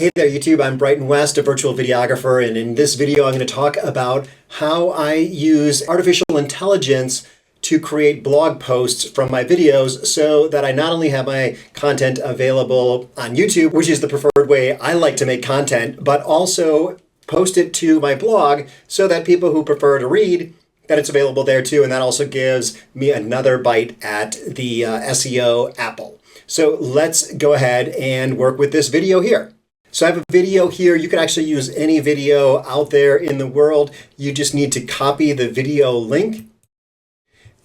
Hey there YouTube, I'm Brighton West, a virtual videographer, and in this video I'm going to talk about how I use artificial intelligence to create blog posts from my videos so that I not only have my content available on YouTube, which is the preferred way I like to make content, but also post it to my blog so that people who prefer to read, that it's available there too, and that also gives me another bite at the SEO apple. So let's go ahead and work with this video here. So I have a video here. You can actually use any video out there in the world. You just need to copy the video link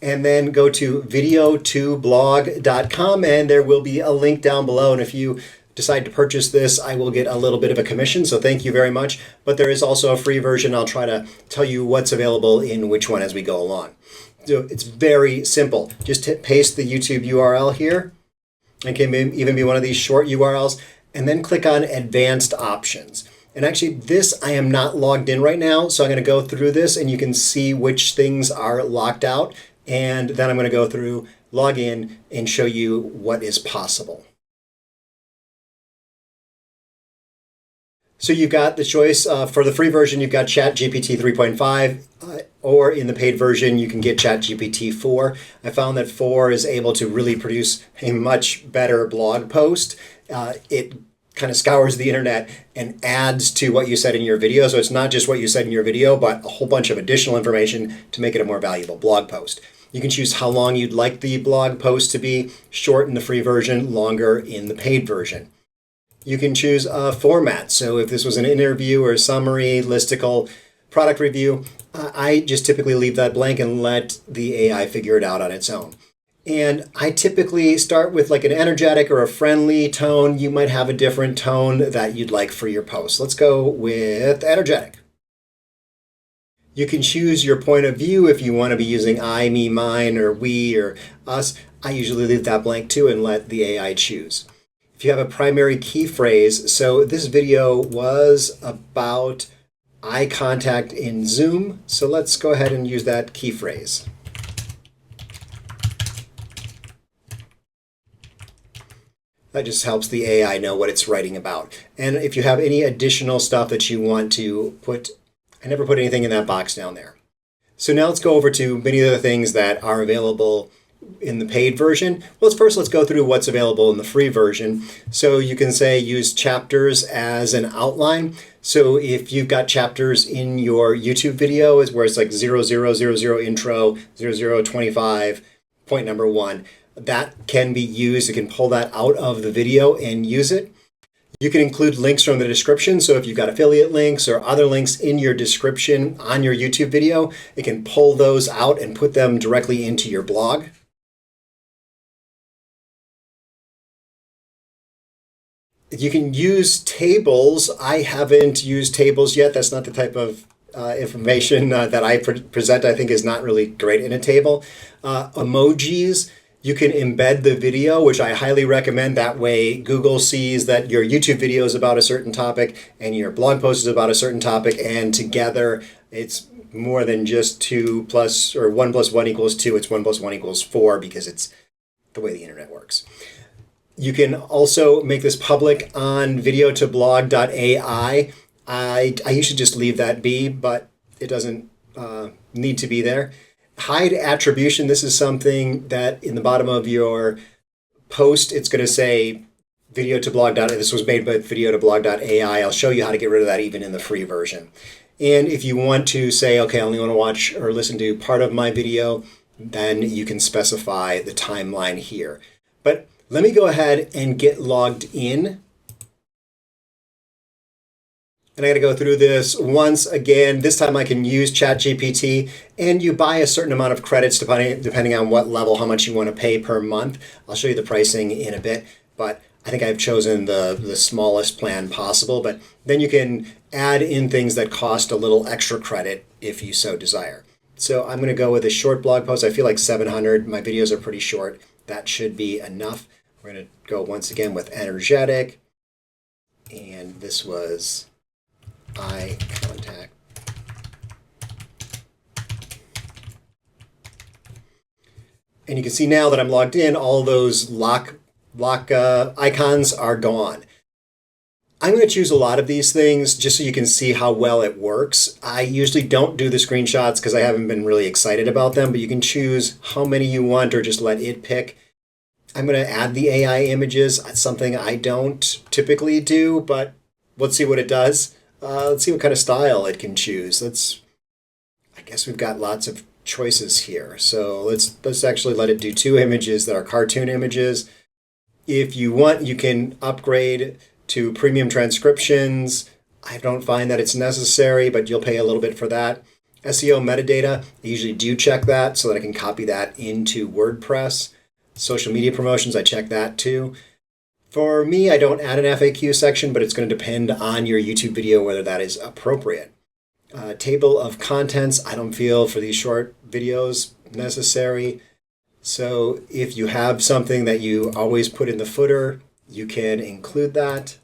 and then go to videotoblog.com, and there will be a link down below. And if you decide to purchase this, I will get a little bit of a commission, so thank you very much. But there is also a free version. I'll try to tell you what's available in which one as we go along. So it's very simple. Just paste the YouTube URL here. It can even be one of these short URLs. And then click on Advanced Options. And actually this, I am not logged in right now, so I'm going to go through this and you can see which things are locked out. And then I'm going to go through, log in, and show you what is possible. So you've got the choice for the free version, you've got ChatGPT 3.5, or in the paid version, you can get ChatGPT 4. I found that 4 is able to really produce a much better blog post. It kind of scours the internet and adds to what you said in your video. So it's not just what you said in your video, but a whole bunch of additional information to make it a more valuable blog post. You can choose how long you'd like the blog post to be, short in the free version, longer in the paid version. You can choose a format. So if this was an interview or a summary, listicle, product review, I just typically leave that blank and let the AI figure it out on its own. And I typically start with like an energetic or a friendly tone. You might have a different tone that you'd like for your post. Let's go with energetic. You can choose your point of view if you want to be using I, me, mine, or we, or us. I usually leave that blank too and let the AI choose. If you have a primary key phrase, so this video was about eye contact in Zoom. So let's go ahead and use that key phrase. That just helps the AI know what it's writing about. And if you have any additional stuff that you want to put, I never put anything in that box down there. So now let's go over to many of the things that are available in the paid version. Well, let's go through what's available in the free version. So you can say use chapters as an outline. So if you've got chapters in your YouTube video is where it's like 0000 intro, 0025, point number 1. That can be used. You can pull that out of the video and use it. You can include links from the description. So if you've got affiliate links or other links in your description on your YouTube video, it can pull those out and put them directly into your blog. You can use tables. I haven't used tables yet. That's not the type of information that I present. I think is not really great in a table. Emojis. You can embed the video, which I highly recommend. That way Google sees that your YouTube video is about a certain topic and your blog post is about a certain topic, and together it's more than just 1 + 1 = 2. It's 1 + 1 = 4 because it's the way the internet works. You can also make this public on videotoblog.ai. I usually just leave that be, but it doesn't need to be there. Hide attribution. This is something that in the bottom of your post, it's going to say videotoblog.ai. This was made by videotoblog.ai. I'll show you how to get rid of that even in the free version. And if you want to say, okay, I only want to watch or listen to part of my video, then you can specify the timeline here. But let me go ahead and get logged in. And I got to go through this once again. This time I can use ChatGPT, and you buy a certain amount of credits depending on what level, how much you want to pay per month. I'll show you the pricing in a bit, but I think I've chosen the smallest plan possible. But then you can add in things that cost a little extra credit if you so desire. So I'm going to go with a short blog post. I feel like 700. My videos are pretty short. That should be enough. We're going to go once again with energetic, and this was eye contact. And you can see now that I'm logged in, all those lock icons are gone. I'm going to choose a lot of these things just so you can see how well it works. I usually don't do the screenshots because I haven't been really excited about them, but you can choose how many you want or just let it pick. I'm going to add the AI images. That's something I don't typically do, but let's see what it does. Let's see what kind of style it can choose. I guess we've got lots of choices here. So let's actually let it do 2 images that are cartoon images. If you want, you can upgrade to premium transcriptions. I don't find that it's necessary, but you'll pay a little bit for that. SEO metadata, I usually do check that so that I can copy that into WordPress. Social media promotions, I check that too. For me, I don't add an FAQ section, but it's going to depend on your YouTube video whether that is appropriate. Table of contents, I don't feel for these short videos necessary. So if you have something that you always put in the footer, you can include that.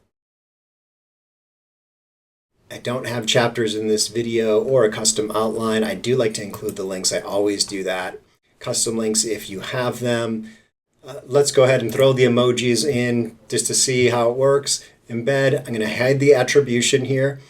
I don't have chapters in this video or a custom outline. I do like to include the links. I always do that. Custom links if you have them. Let's go ahead and throw the emojis in just to see how it works. Embed, I'm going to hide the attribution here.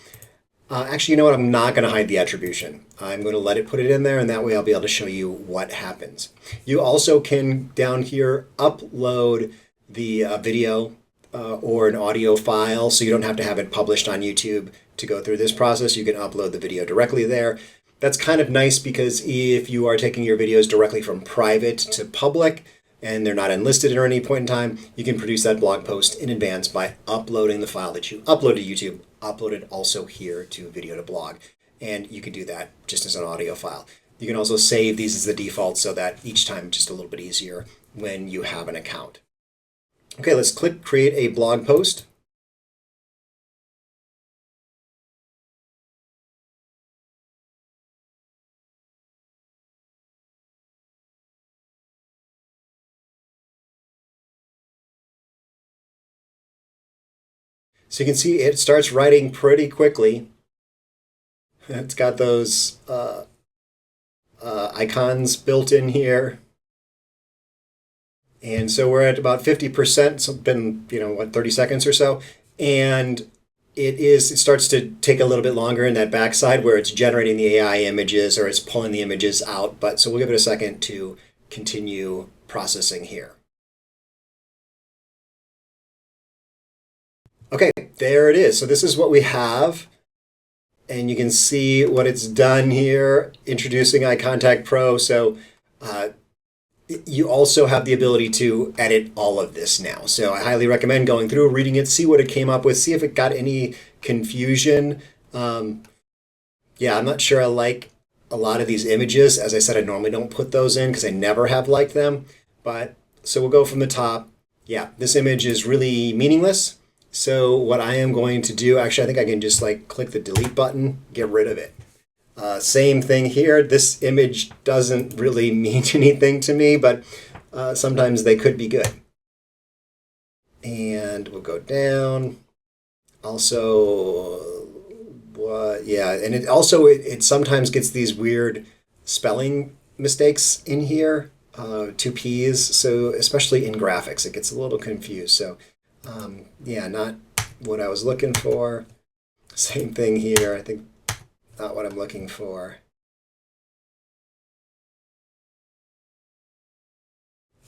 Actually, you know what? I'm not going to hide the attribution. I'm going to let it put it in there, and that way I'll be able to show you what happens. You also can, down here, upload the video or an audio file, so you don't have to have it published on YouTube to go through this process. You can upload the video directly there. That's kind of nice because if you are taking your videos directly from private to public and they're not enlisted at any point in time, you can produce that blog post in advance by uploading the file that you upload to YouTube, upload it also here to Video2Blog. And you can do that just as an audio file. You can also save these as the default so that each time it's just a little bit easier when you have an account. Okay, let's click Create a Blog Post. So you can see it starts writing pretty quickly. It's got those icons built in here. And so we're at about 50%. It's been, 30 seconds or so. And it starts to take a little bit longer in that backside where it's generating the AI images or it's pulling the images out. But so we'll give it a second to continue processing here. Okay, there it is. So this is what we have. And you can see what it's done here, introducing iContact Pro. So you also have the ability to edit all of this now. So I highly recommend going through, reading it, see what it came up with, see if it got any confusion. Yeah, I'm not sure I like a lot of these images. As I said, I normally don't put those in because I never have liked them. But so we'll go from the top. Yeah, this image is really meaningless. So what I am going to do, actually, I think I can just click the delete button, get rid of it. Same thing here. This image doesn't really mean anything to me, but sometimes they could be good. And we'll go down. Also, yeah, and it sometimes gets these weird spelling mistakes in here, 2 P's. So especially in graphics, it gets a little confused. So yeah, not what I was looking for. Same thing here. I think not what I'm looking for.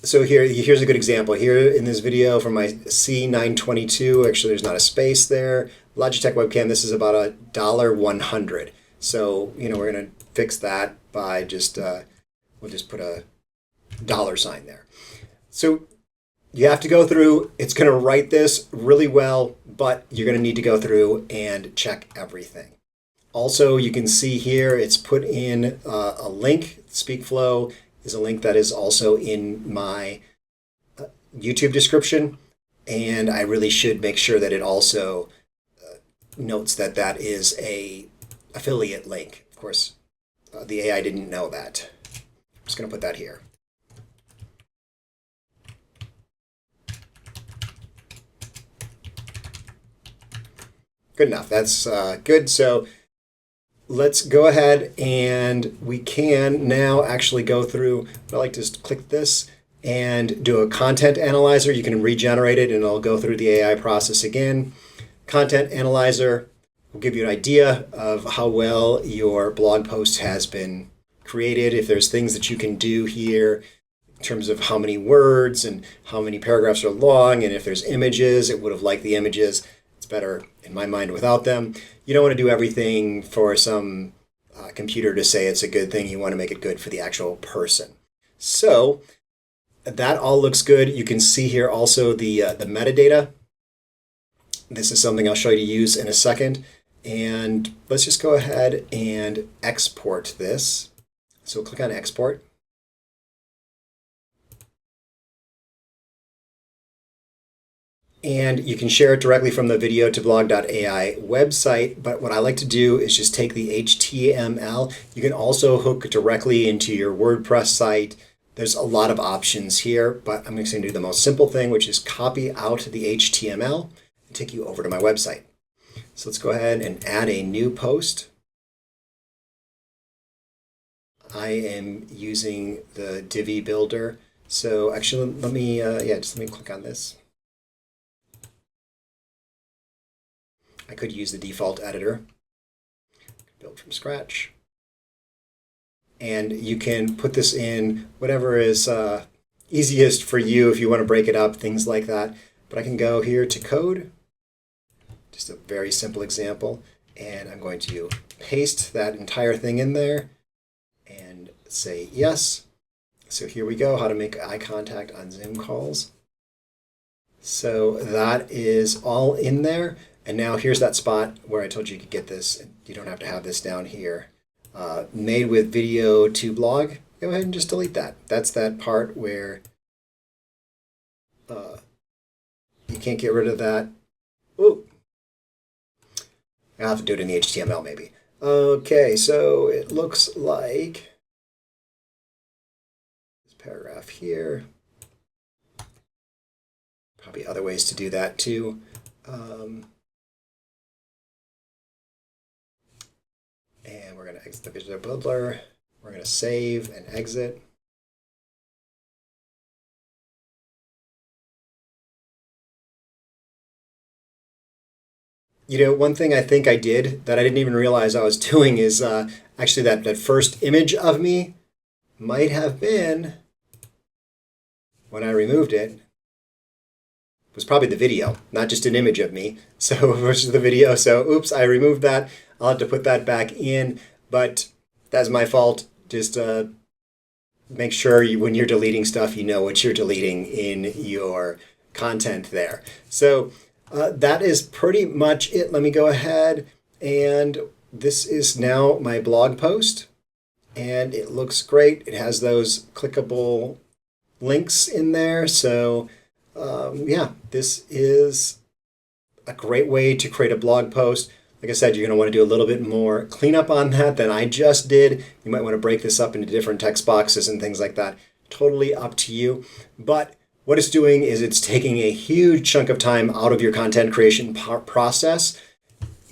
So here's a good example. Here in this video from my C922, actually there's not a space there. Logitech webcam, this is about $100. So, we're going to fix that by just, we'll just put a $sign there. So you have to go through, it's going to write this really well, but you're going to need to go through and check everything. Also, you can see here, it's put in a link. SpeakFlow is a link that is also in my YouTube description. And I really should make sure that it also notes that that is a affiliate link. Of course, the AI didn't know that. I'm just going to put that here. Good enough. That's good. So let's go ahead and we can now actually go through. I like to just click this and do a content analyzer. You can regenerate it and it'll go through the AI process again. Content Analyzer will give you an idea of how well your blog post has been created. If there's things that you can do here in terms of how many words and how many paragraphs are long, and if there's images, it would have liked the images. It's better in my mind without them. You don't want to do everything for some computer to say it's a good thing. You want to make it good for the actual person. So that all looks good. You can see here also the metadata. This is something I'll show you to use in a second. And let's just go ahead and export this. So click on export. And you can share it directly from the videotoblog.ai website. But what I like to do is just take the HTML. You can also hook it directly into your WordPress site. There's a lot of options here, but I'm just going to do the most simple thing, which is copy out the HTML and take you over to my website. So let's go ahead and add a new post. I am using the Divi Builder. So actually, let me click on this. I could use the default editor, build from scratch. And you can put this in whatever is easiest for you if you want to break it up, things like that. But I can go here to code, just a very simple example, and I'm going to paste that entire thing in there and say yes. So here we go, how to make eye contact on Zoom calls. So that is all in there. And now here's that spot where I told you could get this. You don't have to have this down here. Made with videotoblog. Go ahead and just delete that. That's that part where you can't get rid of that. Ooh. I'll have to do it in the HTML maybe. Okay, so it looks like this paragraph here. Probably other ways to do that too. And we're going to exit the Visual Builder. We're going to save and exit. You know, one thing I think I did that I didn't even realize I was doing is actually that first image of me might have been, when I removed it, was probably the video, not just an image of me. So versus the video. So oops, I removed that. I'll have to put that back in, but that's my fault. Just make sure when you're deleting stuff, you know what you're deleting in your content there. So that is pretty much it. Let me go ahead, and this is now my blog post, and it looks great. It has those clickable links in there. So yeah, this is a great way to create a blog post. Like I said, you're going to want to do a little bit more cleanup on that than I just did. You might want to break this up into different text boxes and things like that. Totally up to you. But what it's doing is it's taking a huge chunk of time out of your content creation process.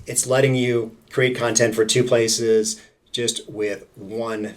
It's letting you create content for two places just with one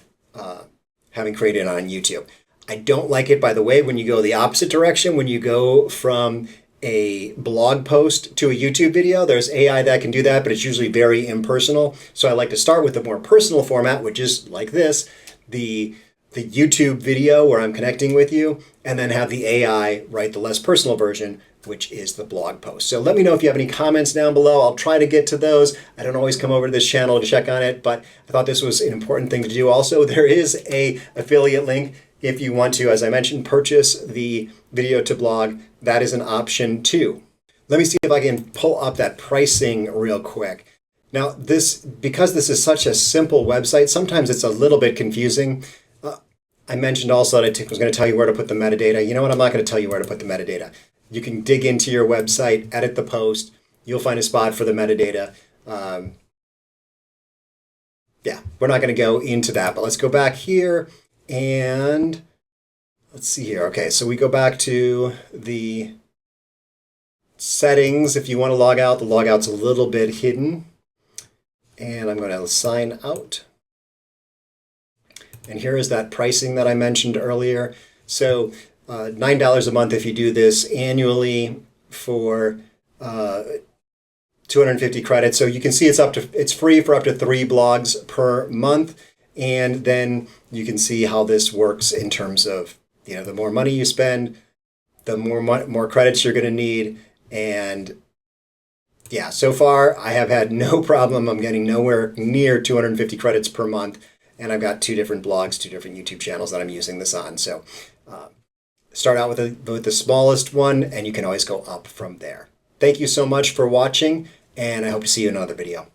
having created on YouTube. I don't like it, by the way, when you go the opposite direction, when you go from a blog post to a YouTube video. There's AI that can do that, but it's usually very impersonal. So I like to start with the more personal format, which is like this, the YouTube video where I'm connecting with you, and then have the AI write the less personal version, which is the blog post. So let me know if you have any comments down below. I'll try to get to those. I don't always come over to this channel to check on it, but I thought this was an important thing to do. Also, there is a affiliate link if you want to, as I mentioned, purchase the video to blog. That is an option too. Let me see if I can pull up that pricing real quick. Now, because this is such a simple website, sometimes it's a little bit confusing. I mentioned also that I was going to tell you where to put the metadata. You know what? I'm not going to tell you where to put the metadata. You can dig into your website, edit the post. You'll find a spot for the metadata. Yeah, we're not going to go into that, but let's go back here and let's see here. Okay, so we go back to the settings. If you want to log out, the logout's a little bit hidden. And I'm going to sign out. And here is that pricing that I mentioned earlier. So $9 a month if you do this annually for 250 credits. So you can see it's free for up to 3 blogs per month. And then you can see how this works in terms of, the more money you spend, the more credits you're going to need. And yeah, so far I have had no problem. I'm getting nowhere near 250 credits per month. And I've got 2 different blogs, 2 different YouTube channels that I'm using this on. So start out with the smallest one, and you can always go up from there. Thank you so much for watching, and I hope to see you in another video.